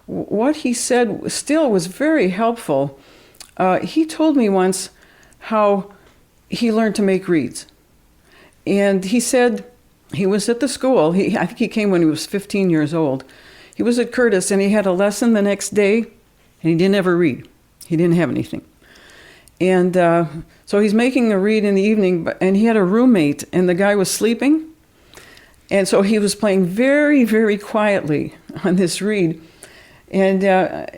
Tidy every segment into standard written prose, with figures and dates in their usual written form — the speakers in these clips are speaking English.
what he said still was very helpful. He told me once how he learned to make reeds. And he said he was at the school. I think he came when he was 15 years old. He was at Curtis, and he had a lesson the next day, and he didn't ever read. He didn't have anything. And so he's making a reed in the evening, and he had a roommate, and the guy was sleeping. And so he was playing very, very quietly on this reed. And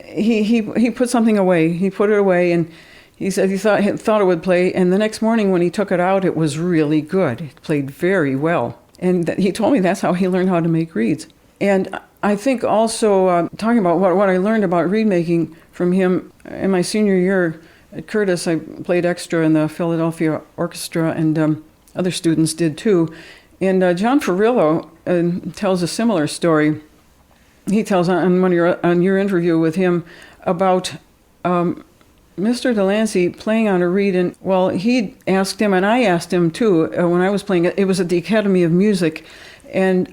he put something away. He put it away, and he said he thought it would play. And the next morning when he took it out, it was really good. It played very well. And he told me that's how he learned how to make reeds. And I think also, talking about what I learned about reed making from him, in my senior year at Curtis, I played extra in the Philadelphia Orchestra, and other students did too. And John Ferrillo tells a similar story. He tells on your interview with him about Mr. Delancey playing on a reed. And well, he asked him, and I asked him too, when I was playing it. It was at the Academy of Music, and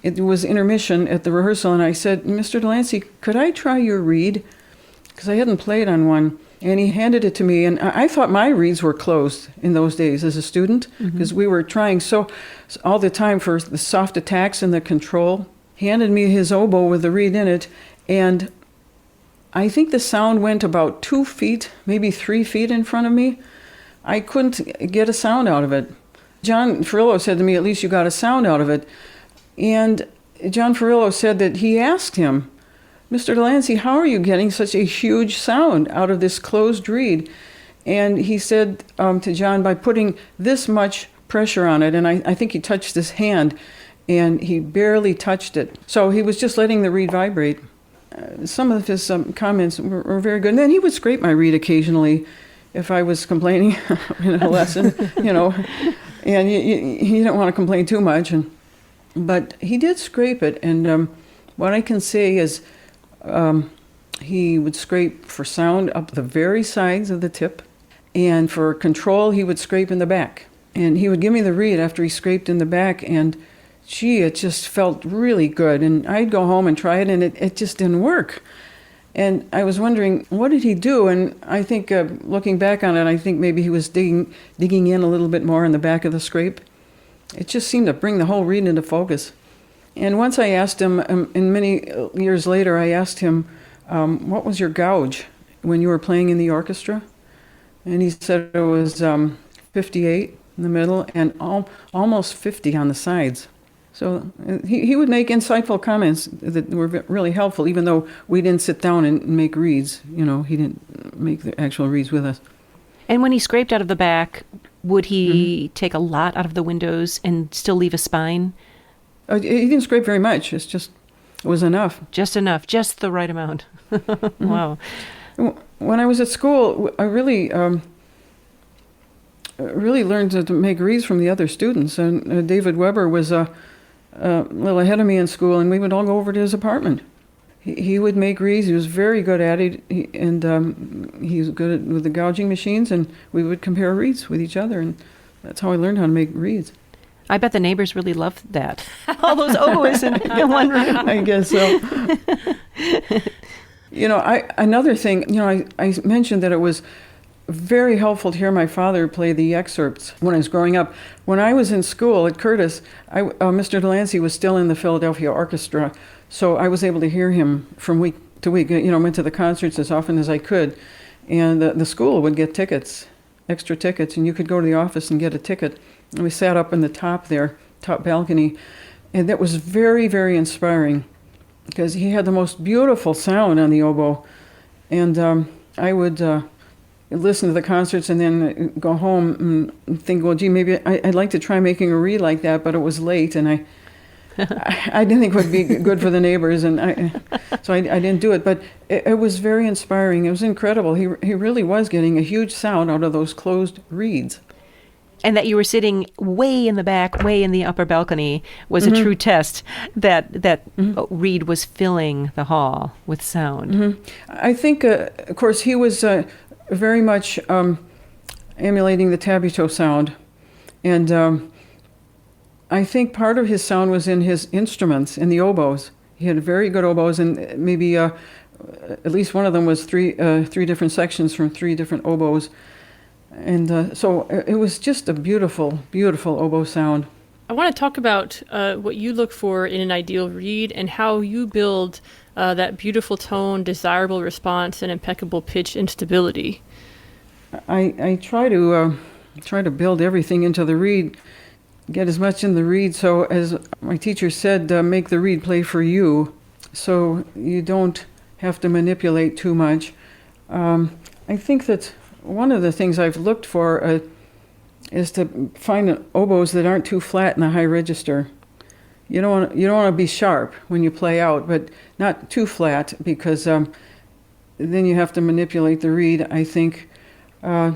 it was intermission at the rehearsal, and I said, Mr. Delancey, could I try your reed? Because I hadn't played on one. And he handed it to me, and I thought my reeds were closed in those days as a student, because we were trying so all the time for the soft attacks and the control. He handed me his oboe with the reed in it, and I think the sound went about 2 feet, maybe 3 feet in front of me. I couldn't get a sound out of it. John Ferrillo said to me, at least you got a sound out of it. And John Ferrillo said that he asked him, Mr. Delancey, how are you getting such a huge sound out of this closed reed? And he said to John, by putting this much pressure on it, and I think he touched his hand, and he barely touched it. So he was just letting the reed vibrate. Some of his comments were very good. And then he would scrape my reed occasionally if I was complaining in a lesson, and he didn't want to complain too much. But he did scrape it, and what I can say is he would scrape for sound up the very sides of the tip, and for control he would scrape in the back. And he would give me the reed after he scraped in the back, and gee, it just felt really good. And I'd go home and try it, and it just didn't work. And I was wondering, what did he do? And I think, looking back on it, I think maybe he was digging in a little bit more in the back of the scrape. It just seemed to bring the whole reed into focus. And once I asked him, and many years later, I asked him, what was your gauge when you were playing in the orchestra? And he said it was 58 in the middle and almost 50 on the sides. So he would make insightful comments that were really helpful, even though we didn't sit down and make reeds. He didn't make the actual reeds with us. And when he scraped out of the back, would he take a lot out of the windows and still leave a spine? He didn't scrape very much. It was enough. Just enough, just the right amount. Wow. When I was at school, I really learned to make reeds from the other students. And David Weber was a little ahead of me in school, and we would all go over to his apartment. He would make reeds. He was very good at it, and he was good with the gouging machines, and we would compare reeds with each other, and that's how I learned how to make reeds. I bet the neighbors really loved that. All those oboes in one room. I guess so. Another thing, I mentioned that it was very helpful to hear my father play the excerpts when I was growing up. When I was in school at Curtis, Mr. Delancey was still in the Philadelphia Orchestra, so I was able to hear him from week to week. Went to the concerts as often as I could, and the school would get tickets, extra tickets, and you could go to the office and get a ticket. And we sat up in the top balcony, and that was very, very inspiring because he had the most beautiful sound on the oboe. And I would listen to the concerts and then go home and think, well, gee, maybe I'd like to try making a reed like that, but it was late, and I didn't think it would be good for the neighbors, and so I didn't do it. But it was very inspiring. It was incredible. He really was getting a huge sound out of those closed reeds. And that you were sitting way in the back, way in the upper balcony, was a true test that reed was filling the hall with sound. I think, of course, he was very much emulating the tabito sound. And I think part of his sound was in his instruments, in the oboes. He had very good oboes, and maybe at least one of them was three different sections from three different oboes. And so it was just a beautiful, beautiful oboe sound. I want to talk about what you look for in an ideal reed and how you build that beautiful tone, desirable response, and impeccable pitch and stability. I try to build everything into the reed, get as much in the reed. So as my teacher said, make the reed play for you, so you don't have to manipulate too much. I think that one of the things I've looked for is to find oboes that aren't too flat in the high register. You don't want to be sharp when you play out, but not too flat, because then you have to manipulate the reed. I think I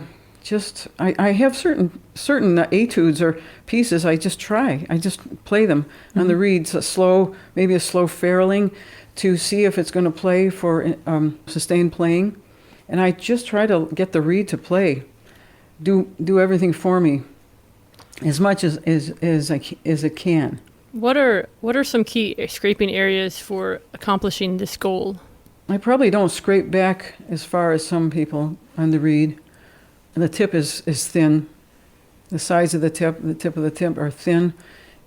have certain etudes or pieces. I just play them on the reeds, maybe a slow ferruling, to see if it's going to play for sustained playing, and I just try to get the reed to play. Do everything for me, as much as it can. What are some key scraping areas for accomplishing this goal? I probably don't scrape back as far as some people on the reed. And the tip is thin. The sides of the tip of the tip are thin.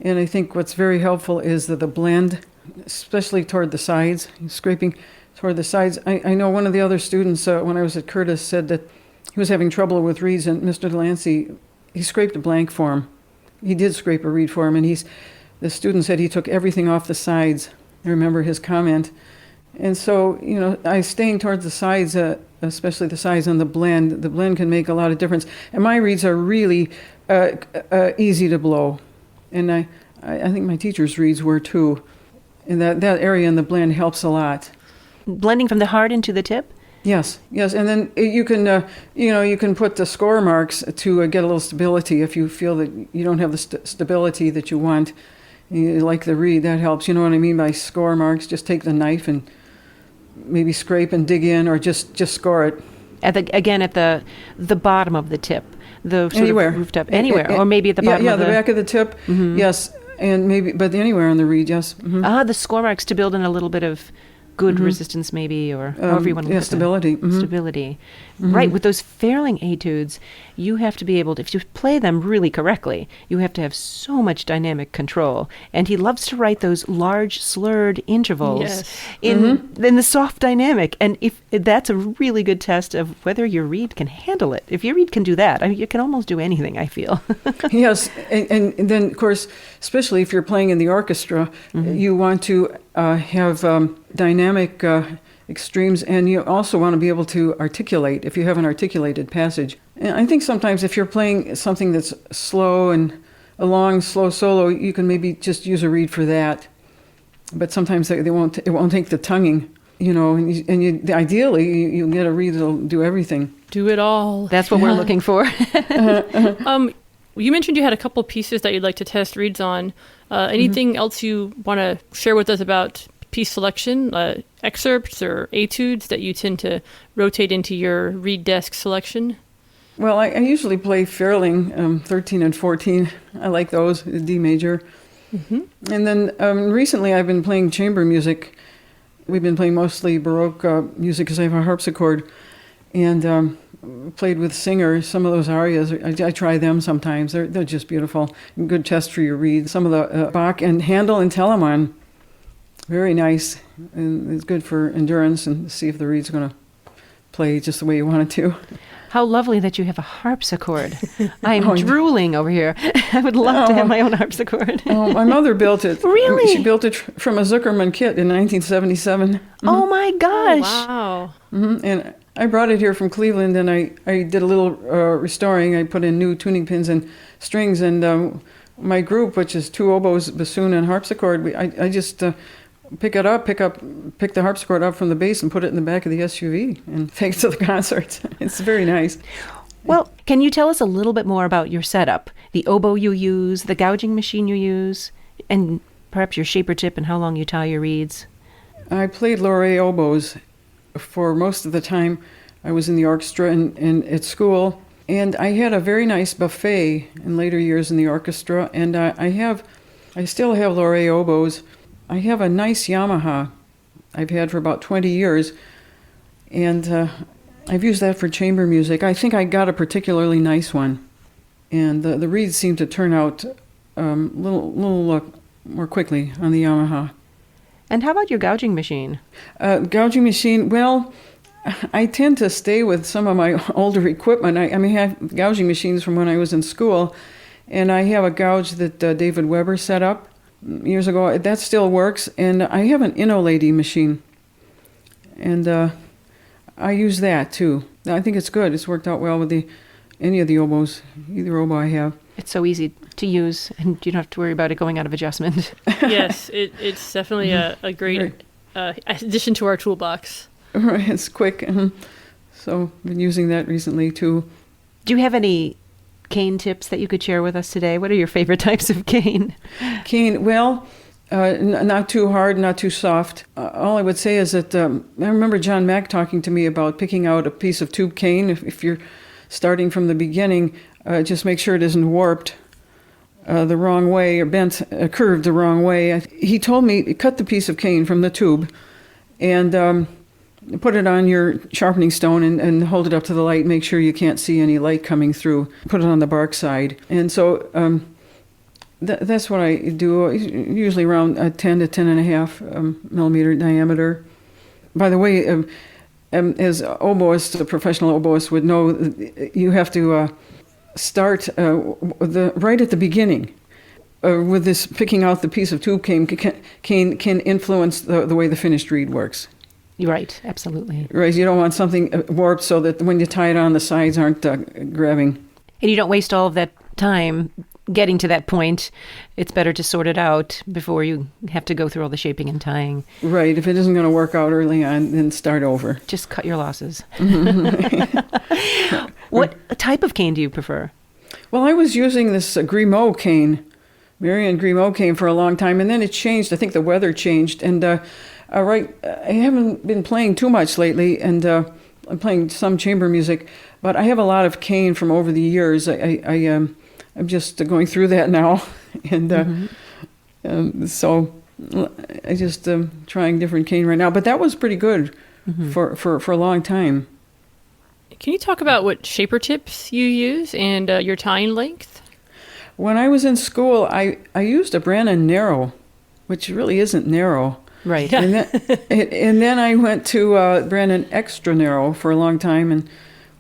And I think what's very helpful is that the blend, especially toward the sides, scraping toward the sides. I know one of the other students, when I was at Curtis, said that he was having trouble with reeds, and Mr. Delancey, he scraped a blank for him. He did scrape a reed for him, and the student said he took everything off the sides. I remember his comment. And so, staying towards the sides, especially the sides on the blend can make a lot of difference. And my reeds are really easy to blow. And I think my teacher's reeds were too. And that area in the blend helps a lot. Blending from the heart into the tip? Yes. And then you can put the score marks to get a little stability if you feel that you don't have the stability that you want. You like the reed, that helps. You know what I mean by score marks? Just take the knife and maybe scrape and dig in, or just score it. At the bottom of the tip, the sort anywhere. Of rooftop, anywhere, or maybe at the bottom. Yeah, of the back of the tip. Mm-hmm. Yes, and maybe, but anywhere on the reed. Yes. Mm-hmm. The score marks to build in a little bit of good resistance, maybe, or however you want to look at it. Stability. Mm-hmm. Stability. Mm-hmm. Right, with those failing etudes, you have to be able to, if you play them really correctly, you have to have so much dynamic control. And he loves to write those large slurred intervals in the soft dynamic. And if that's a really good test of whether your reed can handle it. If your reed can do that, I mean, you can almost do anything, I feel. Yes, and then, of course, especially if you're playing in the orchestra, you want to have dynamic extremes, and you also want to be able to articulate if you have an articulated passage. And I think sometimes if you're playing something that's slow and a long, slow solo, you can maybe just use a reed for that. But sometimes it won't take the tonguing, ideally you get a reed that'll do everything. Do it all. That's what we're looking for. You mentioned you had a couple pieces that you'd like to test reeds on. Anything else you want to share with us about piece selection, excerpts or etudes that you tend to rotate into your reed desk selection? Well, I usually play Fairling 13 and 14. I like those, D major. Mm-hmm. And then recently I've been playing chamber music. We've been playing mostly Baroque music because I have a harpsichord. And played with singers, some of those arias. I try them sometimes. They're just beautiful. Good test for your reed. Some of the Bach and Handel and Telemann. Very nice, and it's good for endurance and see if the reed's going to play just the way you want it to. How lovely that you have a harpsichord. I'm drooling over here. I would love to have my own harpsichord. My mother built it. Really? She built it from a Zuckerman kit in 1977. Mm-hmm. Oh my gosh. Oh, wow. Mm-hmm. And I brought it here from Cleveland, and I did a little restoring. I put in new tuning pins and strings, and my group, which is two oboes, bassoon, and harpsichord, I just pick the harpsichord up from the bass and put it in the back of the SUV and take it to the concerts. It's very nice. Well, can you tell us a little bit more about your setup? The oboe you use, the gouging machine you use, and perhaps your shaper tip and how long you tie your reeds? I played Lauret oboes for most of the time I was in the orchestra and at school. And I had a very nice buffet in later years in the orchestra. And I still have Lauret oboes. I have a nice Yamaha I've had for about 20 years, and I've used that for chamber music. I think I got a particularly nice one, and the reeds seem to turn out little more quickly on the Yamaha. And how about your gouging machine? Gouging machine, well, I tend to stay with some of my older equipment. I have gouging machines from when I was in school, and I have a gouge that David Weber set up years ago. That still works, and I have an Inno-Lady machine, and I use that too. I think it's good. It's worked out well with any of the oboes, either oboe I have. It's so easy to use, and you don't have to worry about it going out of adjustment. Yes, it's definitely a great addition to our toolbox. Right, it's quick. So I've been using that recently too. Do you have any cane tips that you could share with us today? What are your favorite types of cane? Cane, well, not too hard, not too soft. All I would say is that I remember John Mack talking to me about picking out a piece of tube cane. If you're starting from the beginning, just make sure it isn't warped the wrong way or bent, curved the wrong way. He told me, cut the piece of cane from the tube and put it on your sharpening stone and hold it up to the light. Make sure you can't see any light coming through. Put it on the bark side. And so that's what I do, usually around 10 to 10.5 millimeter diameter. By the way, as oboists, the professional oboists would know, you have to start right at the beginning. With this picking out the piece of tube cane can influence the way the finished reed works. You're right, absolutely. Right, you don't want something warped so that when you tie it on, the sides aren't grabbing. And you don't waste all of that time getting to that point. It's better to sort it out before you have to go through all the shaping and tying. Right, if it isn't going to work out early on, then start over. Just cut your losses. What type of cane do you prefer? Well, I was using this Grimaud cane, Marion Grimaud cane, for a long time, and then it changed. I think the weather changed, and I haven't been playing too much lately, and I'm playing some chamber music, but I have a lot of cane from over the years. I'm just going through that now, and so I just trying different cane right now. But that was pretty good for a long time. Can you talk about what shaper tips you use and your tying length? When I was in school, I used a Brannon narrow, which really isn't narrow. Right. And then I went to Brannon extra narrow for a long time, and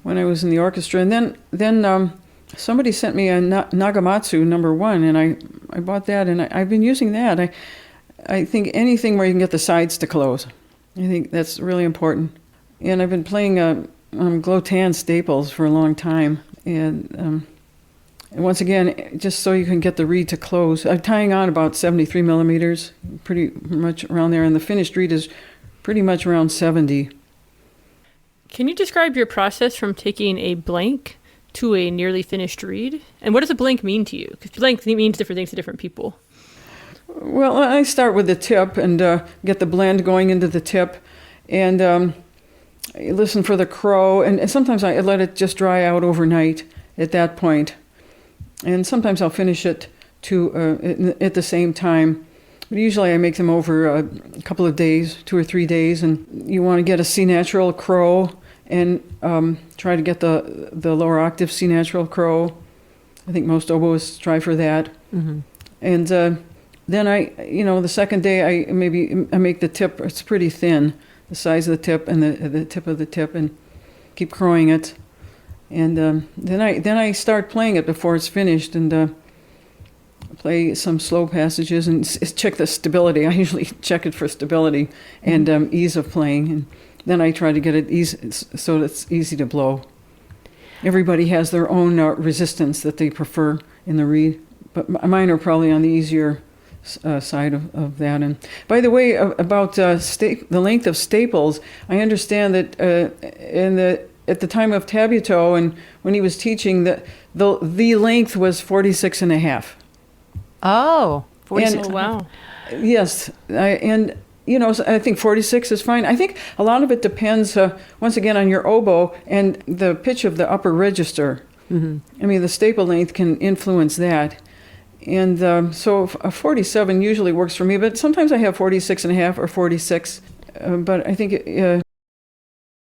when I was in the orchestra, and then somebody sent me a Nagamatsu #1, and I bought that, and I've been using that. I think anything where you can get the sides to close, I think that's really important. And I've been playing Glotan staples for a long time, and once again, just so you can get the reed to close. I'm tying on about 73 millimeters, pretty much around there, and the finished reed is pretty much around 70. Can you describe your process from taking a blank to a nearly finished reed? And what does a blank mean to you? Because blank means different things to different people. Well, I start with the tip and get the blend going into the tip, and I listen for the crow, and sometimes I let it just dry out overnight at that point. And sometimes I'll finish it at the same time. But usually I make them over a couple of days, 2 or 3 days, and you want to get a C natural crow and try to get the lower octave C natural crow. I think most oboists try for that. Mm-hmm. And then the second day I make the tip. It's pretty thin, the size of the tip and the tip of the tip, and keep crowing it. And then I start playing it before it's finished, and play some slow passages and check the stability. I usually check it for stability and ease of playing, and then I try to get it easy so that it's easy to blow. Everybody has their own resistance that they prefer in the reed, but mine are probably on the easier side of that. And by the way, about the length of staples, I understand that at the time of Tabuteau and when he was teaching, the length was 46.5. Oh, 46. Oh, wow. Yes, I think 46 is fine. I think a lot of it depends, once again, on your oboe and the pitch of the upper register. Mm-hmm. I mean, the staple length can influence that. And so a 47 usually works for me, but sometimes I have 46 and a half or 46. But I think